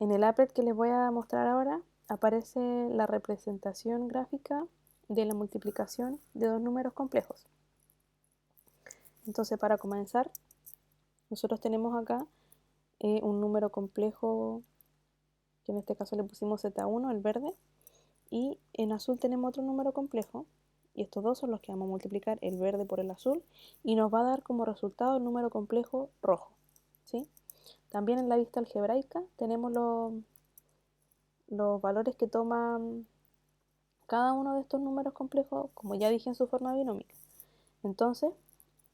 En el applet que les voy a mostrar ahora aparece la representación gráfica de la multiplicación de dos números complejos. Entonces, para comenzar, nosotros tenemos acá un número complejo, que en este caso le pusimos Z1, el verde, y en azul tenemos otro número complejo, y estos dos son los que vamos a multiplicar, el verde por el azul, y nos va a dar como resultado el número complejo rojo, ¿sí? También en la vista algebraica tenemos los valores que toman cada uno de estos números complejos, como ya dije, en su forma binómica. Entonces,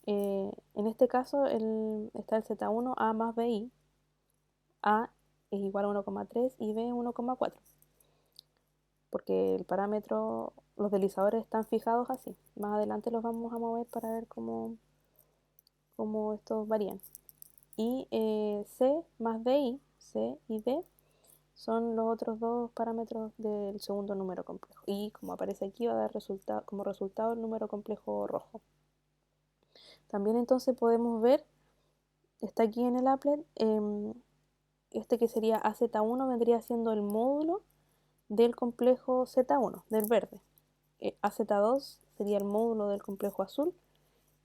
en este caso está el Z1 A más BI. A es igual a 1,3 y B 1,4. Porque el parámetro, los deslizadores están fijados así. Más adelante los vamos a mover para ver cómo estos varían. Y C más BI, C y B, son los otros dos parámetros del segundo número complejo. Y como aparece aquí, va a dar como resultado el número complejo rojo. También entonces podemos ver, está aquí en el applet, este que sería AZ1 vendría siendo el módulo del complejo Z1, del verde. AZ2 sería el módulo del complejo azul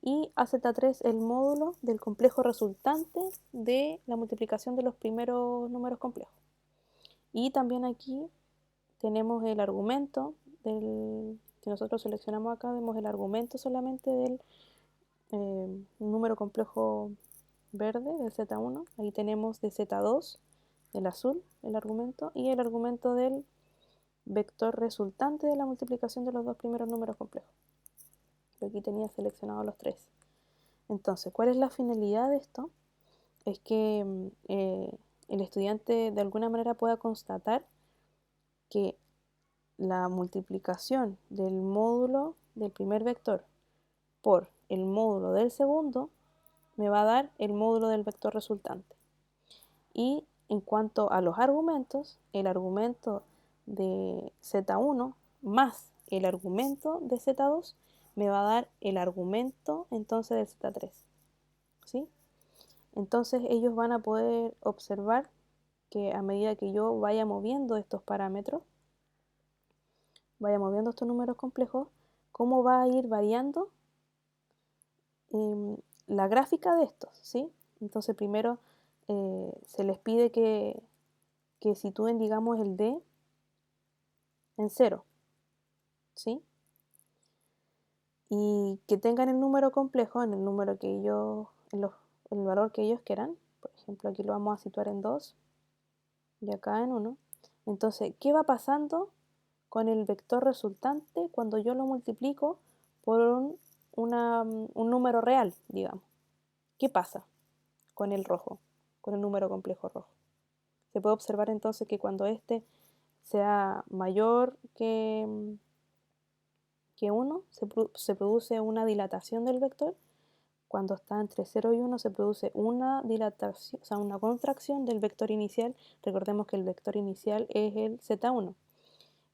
y AZ3 el módulo del complejo resultante de la multiplicación de los primeros números complejos. Y también aquí tenemos el argumento que nosotros seleccionamos acá, vemos el argumento solamente del número complejo verde, del Z1. Ahí tenemos de Z2, el azul, el argumento, y el argumento del vector resultante de la multiplicación de los dos primeros números complejos. Yo aquí tenía seleccionados los tres. Entonces, ¿cuál es la finalidad de esto? Es que el estudiante de alguna manera pueda constatar que la multiplicación del módulo del primer vector por el módulo del segundo me va a dar el módulo del vector resultante. Y en cuanto a los argumentos, el argumento de Z1 más el argumento de Z2 me va a dar el argumento entonces de Z3, ¿sí? Entonces ellos van a poder observar que a medida que yo vaya moviendo estos parámetros, vaya moviendo estos números complejos, cómo va a ir variando la gráfica de estos, ¿sí? Entonces primero se les pide que sitúen, digamos, el D en 0, ¿sí? Y que tengan el número complejo en el número que ellos, el valor que ellos quieran. Por ejemplo, aquí lo vamos a situar en 2 y acá en 1. Entonces, ¿qué va pasando con el vector resultante cuando yo lo multiplico por un número real, digamos? ¿Qué pasa con el rojo, con el número complejo rojo? Se puede observar entonces que cuando este sea mayor que 1, se produce una dilatación del vector. Cuando está entre 0 y 1 se produce una dilatación, o sea, una contracción del vector inicial. Recordemos que el vector inicial es el Z1.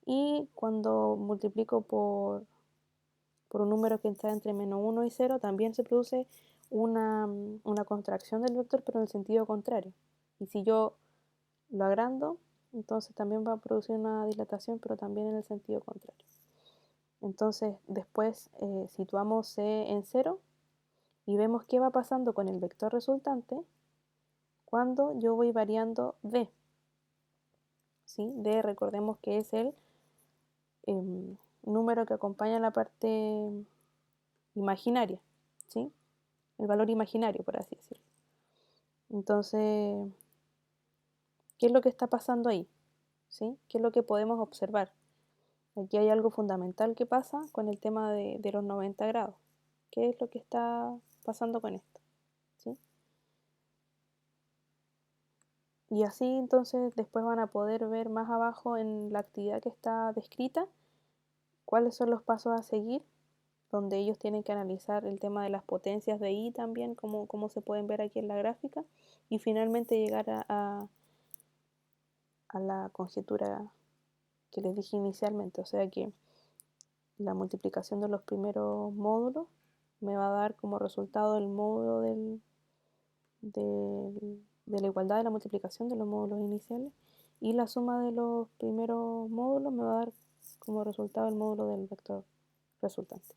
Y cuando multiplico por un número que está entre menos 1 y 0, también se produce una contracción del vector, pero en el sentido contrario. Y si yo lo agrando, entonces también va a producir una dilatación, pero también en el sentido contrario. Entonces después situamos C en 0 y vemos qué va pasando con el vector resultante cuando yo voy variando D. ¿Sí? D, recordemos que es el número que acompaña la parte imaginaria, ¿sí? El valor imaginario, por así decirlo. Entonces, ¿qué es lo que está pasando ahí? ¿Sí? ¿Qué es lo que podemos observar? Aquí hay algo fundamental que pasa con el tema de los 90 grados. ¿Qué es lo que está pasando con esto? ¿Sí? Y así entonces después van a poder ver más abajo en la actividad que está descrita cuáles son los pasos a seguir, donde ellos tienen que analizar el tema de las potencias de I también, como se pueden ver aquí en la gráfica, y finalmente llegar a la conjetura que les dije inicialmente, o sea que la multiplicación de los primeros módulos me va a dar como resultado el módulo de la igualdad de la multiplicación de los módulos iniciales, y la suma de los primeros módulos me va a dar como resultado el módulo del vector resultante.